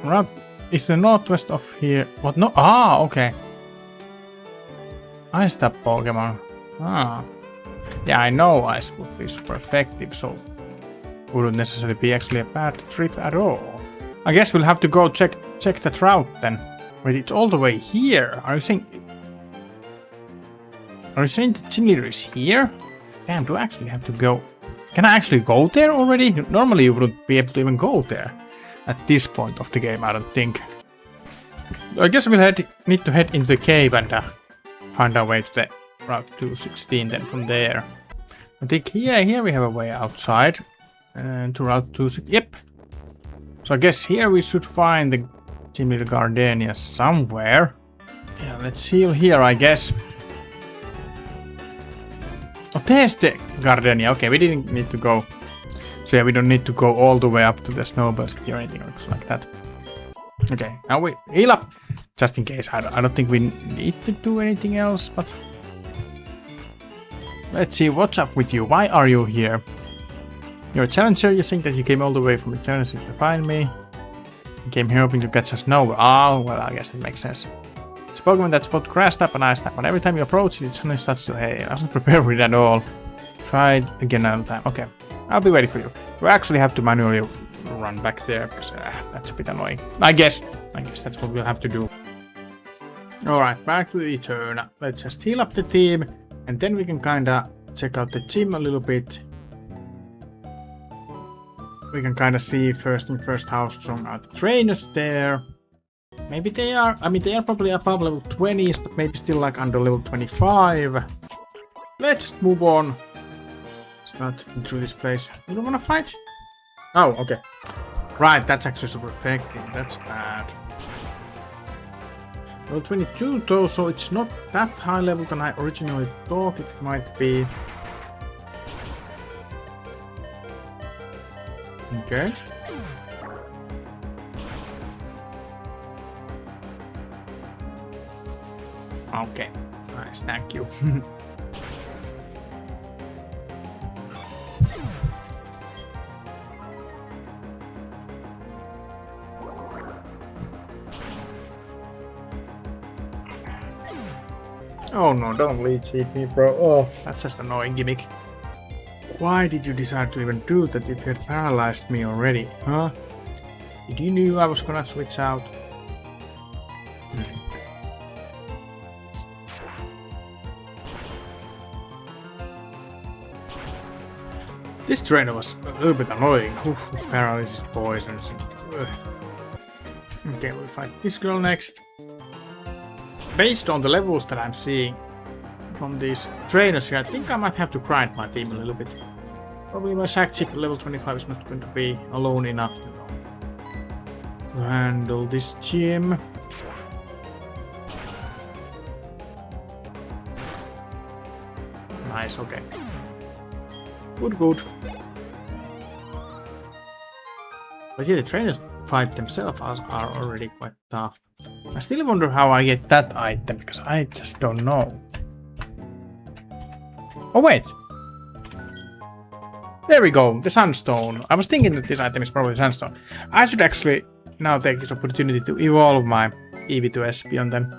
Route is to the northwest of here. What? No? Ah, okay. Ice type Pokemon. Ah. Yeah, I know ice would be super effective, so wouldn't necessarily be actually a bad trip at all. I guess we'll have to go check that route then. Wait, it's all the way here. Are you saying the gym leader is here? Damn, do I actually have to go? Can I actually go there already? Normally you wouldn't be able to even go there at this point of the game, I don't think. I guess we'll need to head into the cave and find our way to the Route 216 then from there. I think, yeah, here we have a way outside. And to Route 216. Yep. So I guess here we should find the Gym Leader Gardenia somewhere. Yeah, let's heal here, I guess. Oh, there's the Gardenia. Okay, we didn't need to go. So yeah, we don't need to go all the way up to the Snowball City or anything like that. Okay, now we heal up. Just in case. I don't think we need to do anything else, but... Let's see, what's up with you? Why are you here? You're a challenger, you think that you came all the way from eternity to find me. You came here hoping to catch a snow. Oh, well, I guess it makes sense. It's a Pokemon that's both grass type and ice type, but every time you approach it, it suddenly starts to, hey, I wasn't prepared for it at all. Try it again another time. Okay, I'll be ready for you. We actually have to manually run back there, because that's a bit annoying. I guess that's what we'll have to do. Alright, back to the Eterna. Let's just heal up the team, and then we can kinda check out the gym a little bit. We can kinda see first how strong are the trainers there. Maybe they are, I mean, they are probably above level 20s, but maybe still like under level 25. Let's just move on. Start through this place. You don't wanna fight? Oh, okay. Right, that's actually super effective. That's bad. Level 22 though, so it's not that high level than I originally thought it might be. Okay. Okay. Nice, thank you. Oh no, don't leech hit me, bro. Oh, that's just an annoying gimmick. Why did you decide to even do that if you had paralyzed me already, huh? Did you knew I was gonna switch out? This trainer was a little bit annoying. Oof, paralysis, poisons. Okay, we'll fight this girl next. Based on the levels that I'm seeing from these trainers here, I think I might have to grind my team a little bit. Probably my sack chip level 25 is not going to be alone enough to handle this gym. Nice, okay. Good, good. But yeah, the trainers fight themselves are already quite tough. I still wonder how I get that item, because I just don't know. Oh wait! There we go, the Sunstone. I was thinking that this item is probably Sunstone. I should actually now take this opportunity to evolve my Eevee to Espeon then.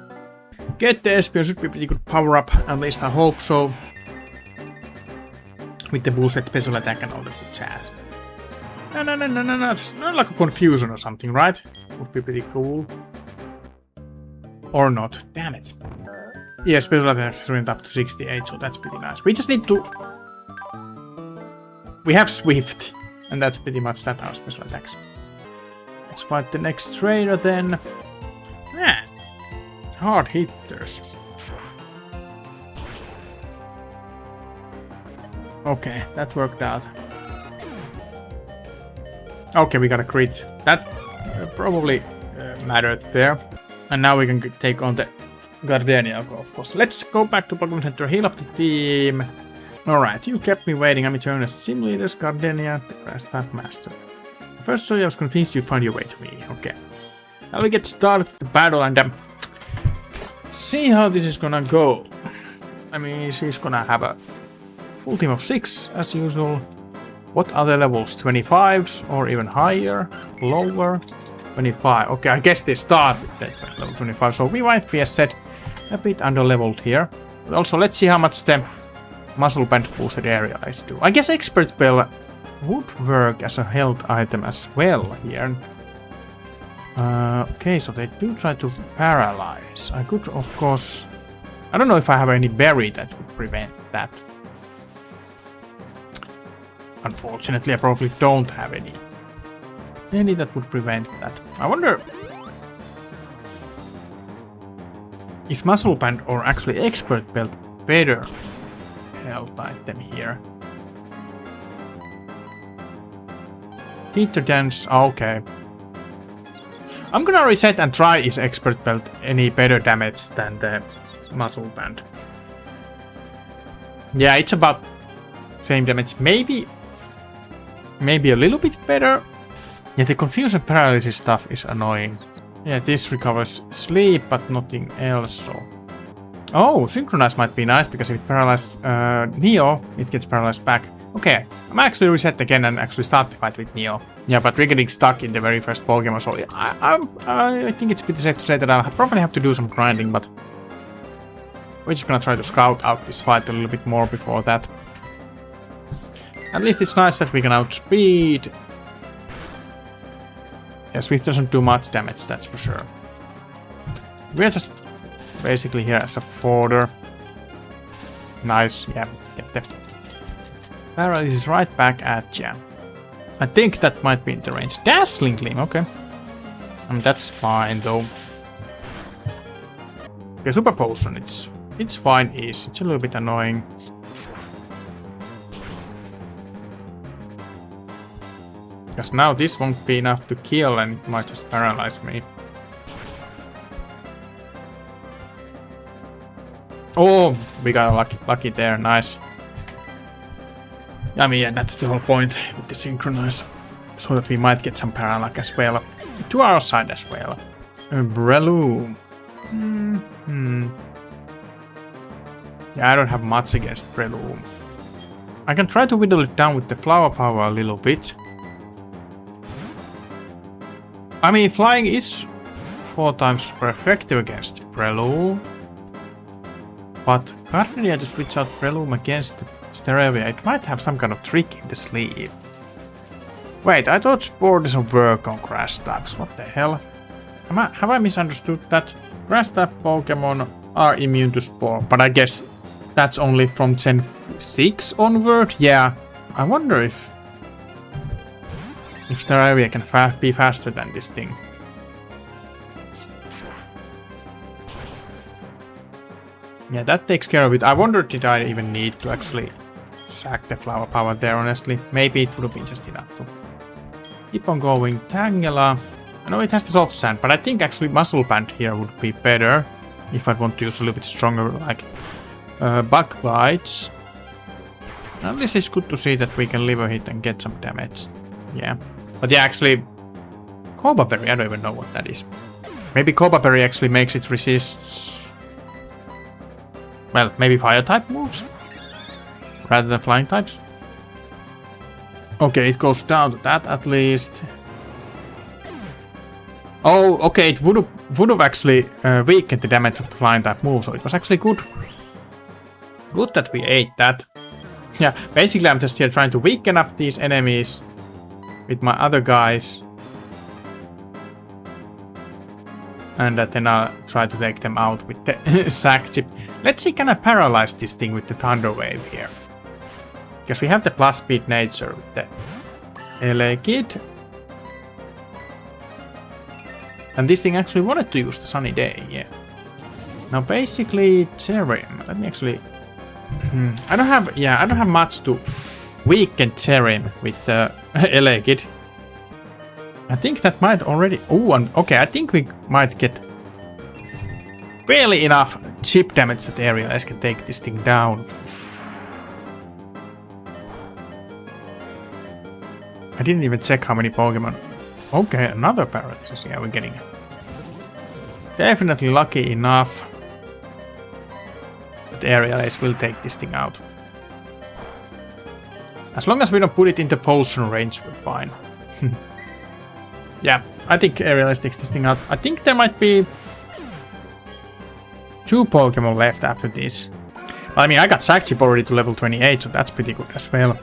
Get the Espeon should be pretty good power up, at least I hope so. With the boosted special attack and all that good jazz. No, it's not like a confusion or something, right? Would be pretty cool. Or not, damn it. Yeah, special attack went up to 68, so that's pretty nice. We just need to... We have Swift, and that's pretty much that, our special attacks. Let's fight the next trainer then. Yeah, hard hitters. Okay, that worked out. Okay, we got a crit. That probably mattered there. And now we can take on the Gardenia, of course. Let's go back to Pokémon Center, heal up the team. Alright, you kept me waiting. I'm eternal as Sim Leaders, Gardenia, the Grass Type Master. First, I was convinced you'd find your way to me. Okay. Now we get started with the battle and see how this is gonna go. I mean, she's gonna have a full team of 6 as usual. What other levels? 25s or even higher? Lower? 25. Okay, I guess they start with that level 25, so we might be, as said, a bit under-leveled here. But also, let's see how much the muscle band boosted area is do. I guess Expert Bell would work as a health item as well here. Okay, so they do try to paralyze. I could, of course... I don't know if I have any berry that would prevent that. Unfortunately, I probably don't have any. Any that would prevent that. I wonder... Is Muscle Band or actually Expert Belt better health item here? Teeter Dance, okay. I'm gonna reset and try is Expert Belt any better damage than the Muscle Band. Yeah, it's about same damage. Maybe a little bit better. Yeah, the confusion paralysis stuff is annoying. Yeah, this recovers sleep, but nothing else, so... Oh, Synchronize might be nice, because if it paralyzes Neo, it gets paralyzed back. Okay, I'm actually reset again and actually start the fight with Neo. Yeah, but we're getting stuck in the very first Pokemon, so I think it's pretty safe to say that I'll probably have to do some grinding, but... We're just gonna try to scout out this fight a little bit more before that. At least it's nice that we can outspeed. Yeah, Swift doesn't do much damage, that's for sure. We're just basically here as a fodder. Nice, yeah, get the paralysis right back at ya. I think that might be in the range. Dazzling Gleam, okay. That's fine though. Okay, Super Potion, it's fine, it's a little bit annoying. Because now this won't be enough to kill and it might just paralyze me. Oh, we got lucky there, nice. I mean, yeah, that's the whole point with the Synchronize. So that we might get some Parallax as well. To our side as well. Breloom. Yeah, I don't have much against Breloom. I can try to whittle it down with the Flower Power a little bit. I mean, flying is 4 times super effective against Breloom. But Gardenia to switch out Breloom against Staravia, it might have some kind of trick in the sleeve. Wait, I thought Spore doesn't work on grass types. What the hell? Have I misunderstood that? Grass type Pokemon are immune to Spore, but I guess that's only from Gen 6 onward? Yeah, I wonder if Staravia can be faster than this thing. Yeah, that takes care of it. I wonder did I even need to actually sack the flower power there, honestly. Maybe it would have been just enough to keep on going. Tangela. I know it has the soft sand, but I think actually muscle band here would be better if I want to use a little bit stronger, like bug bites. At least it's good to see that we can liver hit and get some damage. Yeah. But yeah, actually, Koba Berry, I don't even know what that is. Maybe Koba Berry actually makes it resist, well, maybe fire type moves rather than flying types. Okay, it goes down to that at least. Oh, okay, it would have actually weakened the damage of the flying type move, so it was actually good. Good that we ate that. Yeah, basically I'm just here trying to weaken up these enemies with my other guys. And then I'll try to take them out with the sack chip. Let's see, can I paralyze this thing with the thunder wave here? Because we have the plus speed nature with the LA Kid. And this thing actually wanted to use the sunny day, yeah. Now basically Terrim. Let me actually I don't have much to weaken Terrim with the LA Kid. I think that might already... Oh, okay, I think we might get barely enough chip damage that area. I can take this thing down. I didn't even check how many Pokemon. Okay, another paralysis. Yeah, we're getting it. Definitely lucky enough that Aerial Ace will take this thing out. As long as we don't put it into potion range, we're fine. Yeah, I think Aerial Ace takes this thing out. I think there might be 2 Pokemon left after this. I mean, I got Sack Chip already to level 28, so that's pretty good as well.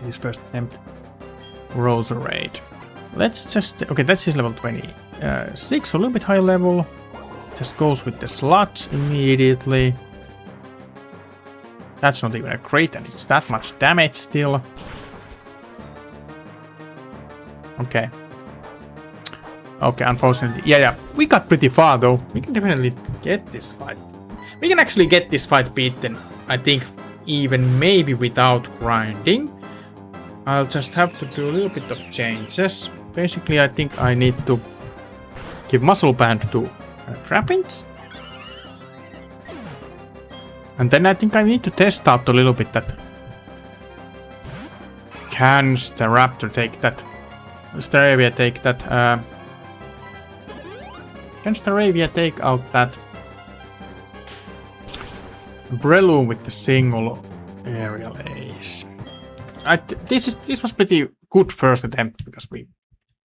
This first attempt. Roserade. Let's just... Okay, that's his level 26, so a little bit higher level. Just goes with the slots immediately. That's not even a crit, and it's that much damage still. Okay. Okay, unfortunately. Yeah, we got pretty far though. We can definitely get this fight. We can actually get this fight beaten, I think, even maybe without grinding. I'll just have to do a little bit of changes. Basically, I think I need to give Muscle Band to Trappings. And then I think I need to test out a little bit that... Can the Raptor take that? Staravia take that? Can Staravia take out that Breloom with the single Aerial Ace? This was pretty good first attempt because we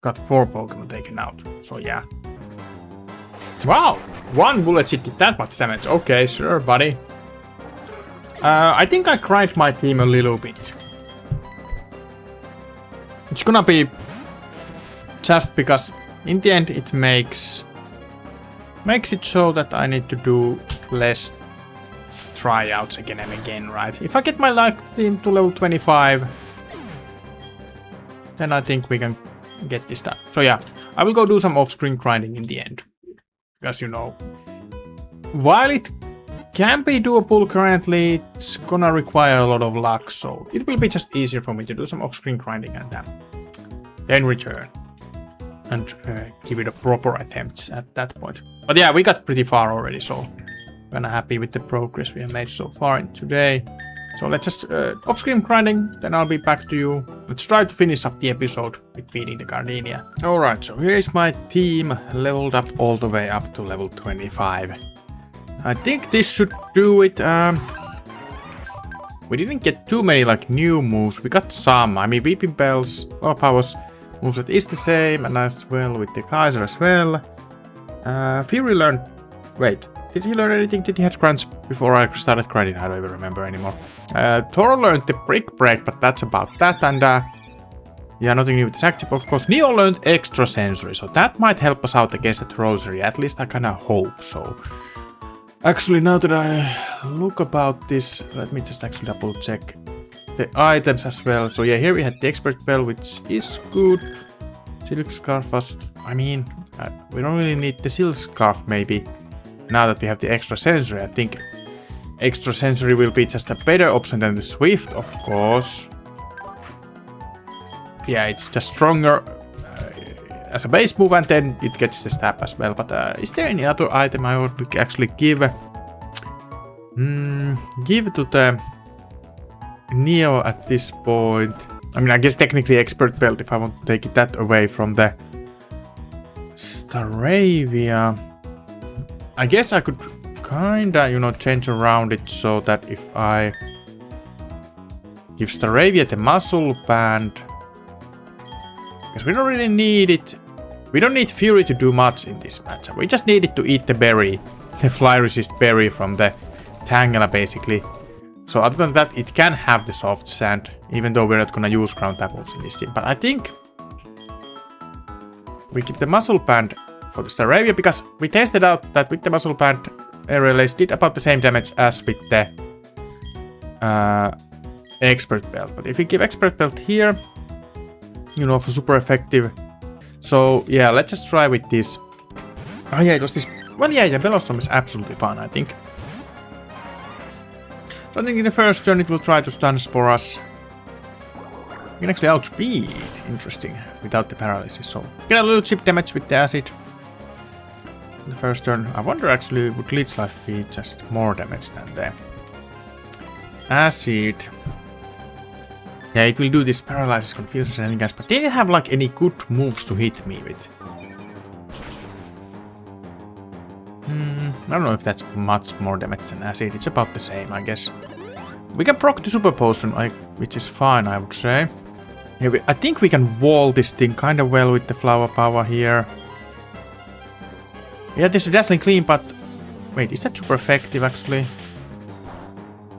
got 4 Pokemon taken out. So yeah. Wow! 1 bullet hit did that much damage. Okay, sure, buddy. I think I cried my team a little bit. It's gonna be just because in the end it makes it so that I need to do less tryouts again and again, right? If I get my luck team to level 25, then I think we can get this done. So yeah, I will go do some off-screen grinding in the end. Because, you know, while it can be doable currently, it's gonna require a lot of luck, so it will be just easier for me to do some off-screen grinding and then return and give it a proper attempt at that point. But yeah, we got pretty far already, so I'm kinda happy with the progress we have made so far in today. So let's just off-screen grinding, then I'll be back to you. Let's try to finish up the episode with beating the Gardenia. Alright, so here is my team leveled up all the way up to level 25. I think this should do it. We didn't get too many like new moves. We got some. I mean, Weeping Bells, Power Powers moveset is the same, and as well with the Kaiser as well. Fury learned... Wait, did he learn anything? Did he have crunch before I started grinding? I don't even remember anymore. Toro learned the Brick Break, but that's about that. And yeah, nothing new with the Sack Chip, of course. Neo learned Extra Sensory, so that might help us out against that Rosary. At least I kinda hope so. Actually, now that I look about this, let me just actually double check. the items as well. So yeah, here we had the expert bell, which is good. Silk scarf was, I mean, we don't really need the silk scarf maybe. Now that we have the extra sensory, I think extra sensory will be just a better option than the swift, of course. Yeah, it's just stronger as a base move, and then it gets the stab as well. But is there any other item I would actually give? Give to the Neo at this point. I mean, I guess technically expert belt if I want to take that away from the Staravia. I guess I could kinda, you know, change around it so that if I give Staravia the muscle band, because we don't really need it. We don't need Fury to do much in this matchup. We just need it to eat the berry, the fly resist berry from the Tangela basically. So other than that, it can have the soft sand, even though we're not gonna use ground type moves in this team. But I think we give the muscle band for the Staravia, because we tested out that with the muscle band, Aerial Ace did about the same damage as with the expert belt. But if we give expert belt here, you know, for super effective. So yeah, let's just try with this. Oh yeah, it was this. Well, yeah, Velostrom is absolutely fun, I think. So I think in the first turn it will try to stun Spore us. We can actually outspeed, interesting, without the paralysis. So get a little chip damage with the acid. In the first turn, I wonder actually would Leech Life be just more damage than the acid. Yeah, it will do this paralysis, confusion, and gas, but they didn't have like any good moves to hit me with. I don't know if that's much more damage than acid. It's about the same, I guess. We can proc the super potion, which is fine, I would say. Yeah, I think we can wall this thing kind of well with the flower power here. Yeah, this is dazzling clean, but wait, is that super effective actually?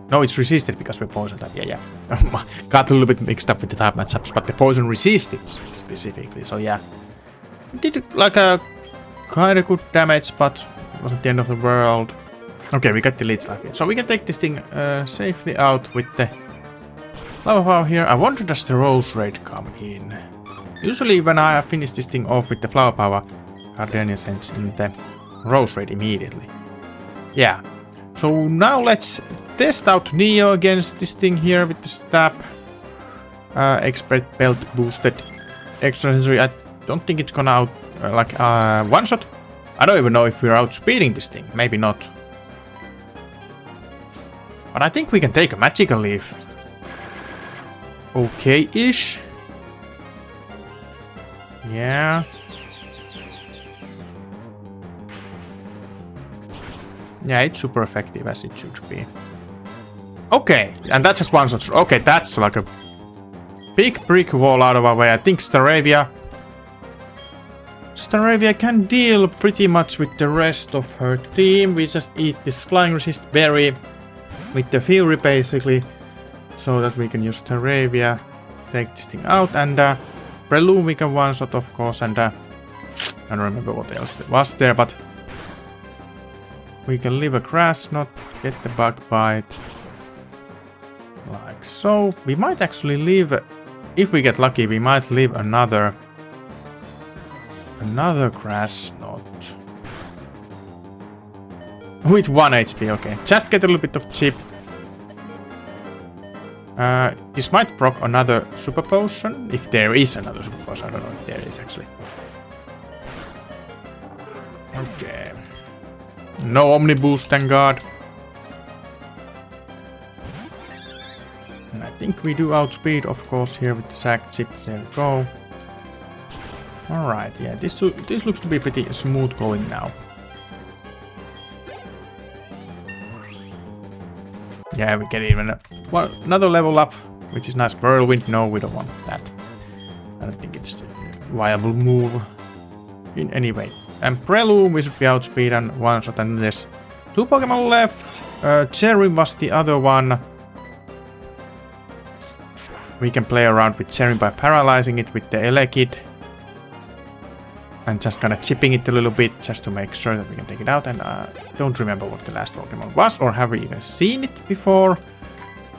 No, it's resisted because we're poison type. Yeah. Got a little bit mixed up with the type matchups, but the poison resisted specifically. So yeah, did like a kind of good damage, but it wasn't the end of the world. Okay, we got the Leech Life in, so we can take this thing safely out with the Lava Power here. I wonder does the Rose Raid come in? Usually when I finish this thing off with the Flower Power, Gardenia sends in the Rose Raid immediately. Yeah. So now let's test out Neo against this thing here with the stab. Expert belt boosted extra sensory. I don't think it's gonna out one shot. I don't even know if we're outspeeding this thing. Maybe not. But I think we can take a magical leaf. Okay-ish. Yeah. Yeah, it's super effective as it should be. Okay, and that's just one shot. Okay, that's like a big brick wall out of our way. I think Staravia can deal pretty much with the rest of her team. We just eat this flying resist berry with the Fury basically, so that we can use Staravia, take this thing out, and Breloom we can one shot of course, and I don't remember what else was there, but we can leave a grass knot, get the bug bite, like so. We might actually leave, if we get lucky, we might leave another grass knot. With 1 HP, okay. Just get a little bit of chip. This might proc another super potion, if there is another super potion. I don't know if there is actually. Okay. No Omni Boost, thank God. And I think we do outspeed, of course, here with the sack chip. There we go. Alright, yeah, this looks to be pretty smooth going now. Yeah, we get even another level up, which is nice. Whirlwind, no, we don't want that. I don't think it's a viable move in any way. And Breloom, we should be outspeed and one shot, and there's 2 Pokemon left. Cherry was the other one. We can play around with Cherry by paralyzing it with the Elekid. And just kind of chipping it a little bit just to make sure that we can take it out. And I don't remember what the last Pokemon was, or have we even seen it before?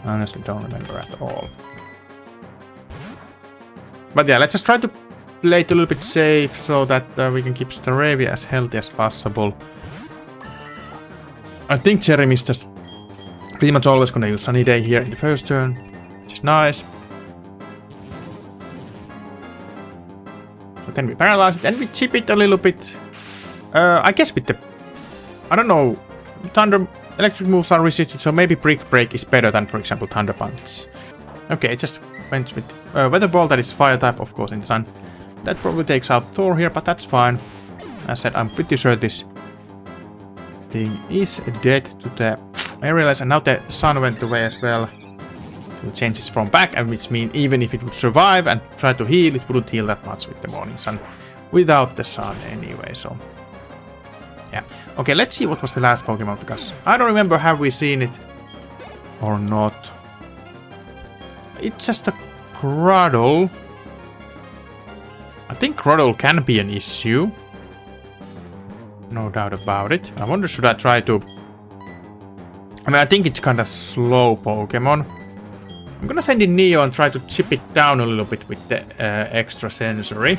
Honestly, don't remember at all. But yeah, let's just try to play it a little bit safe so that we can keep Staravia as healthy as possible. I think Jeremy's just pretty much always gonna use Sunny Day here in the first turn, which is nice. So then we paralyze it and we chip it a little bit. I guess with the... I don't know. Thunder... Electric moves are resisted, so maybe Brick Break is better than, for example, Thunder Punch. Okay, it just went with Weather Ball, that is fire type, of course, in the sun. That probably takes out Thor here, but that's fine. As I said, I'm pretty sure this thing is dead to the aerials, and now the sun went away as well. So it changes from back, and which means even if it would survive and try to heal, it wouldn't heal that much with the morning sun without the sun anyway, so... Yeah. Okay, let's see what was the last Pokemon, because I don't remember have we seen it or not. It's just a Cradle. I think Cradle can be an issue. No doubt about it. I wonder, should I try to... I mean, I think it's kind of slow Pokemon. I'm gonna send in Neo and try to chip it down a little bit with the extra sensory.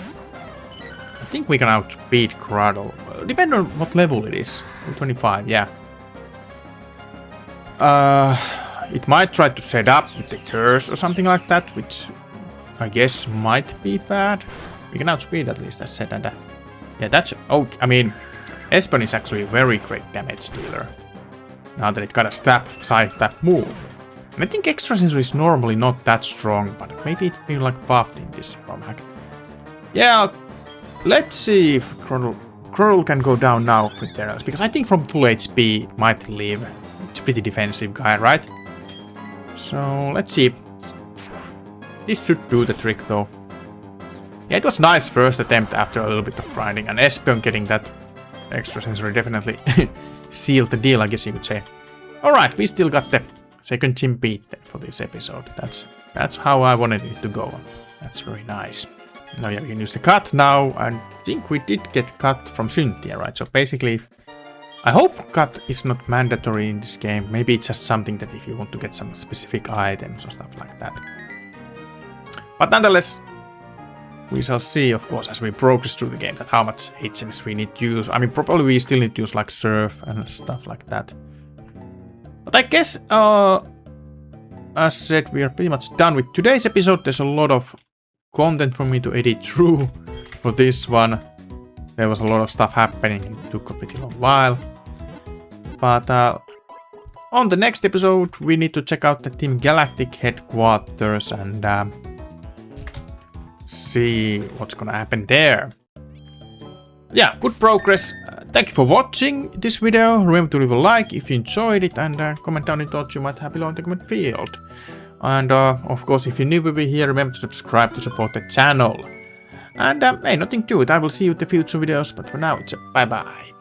I think we can outspeed Cradle. Depending on what level it is. 25, yeah. It might try to set up with the curse or something like that, which I guess might be bad. We can outspeed at least, as said, and yeah, that's... Oh, I mean, Espen is actually a very great damage dealer. Now that it got a side tap move. And I think extra sensory is normally not that strong, but maybe it's been like buffed in this ROM hack. Yeah, let's see if Cradle can go down now with their else, because I think from full HP it might live. It's a pretty defensive guy, right? So let's see. This should do the trick though. Yeah, it was nice first attempt after a little bit of grinding, and Espeon getting that extra sensory definitely sealed the deal, I guess you could say. Alright, we still got the second gym beat for this episode. That's how I wanted it to go. That's very nice. Now yeah, we can use the cut now. I think we did get cut from Cynthia, right? So basically, I hope cut is not mandatory in this game. Maybe it's just something that if you want to get some specific items or stuff like that. But nonetheless, we shall see, of course, as we progress through the game, that how much HMs we need to use. I mean, probably we still need to use like Surf and stuff like that. But I guess, as said, we are pretty much done with today's episode. There's a lot of content for me to edit through for this one. There was a lot of stuff happening and it took a pretty long while. But on the next episode, we need to check out the Team Galactic headquarters and see what's gonna happen there. Yeah, good progress. Thank you for watching this video. Remember to leave a like if you enjoyed it, and comment down any thoughts you might have below in the comment field. And of course, if you're new over here, remember to subscribe to support the channel. And hey, nothing to it. I will see you in the future videos, but for now, it's a bye-bye.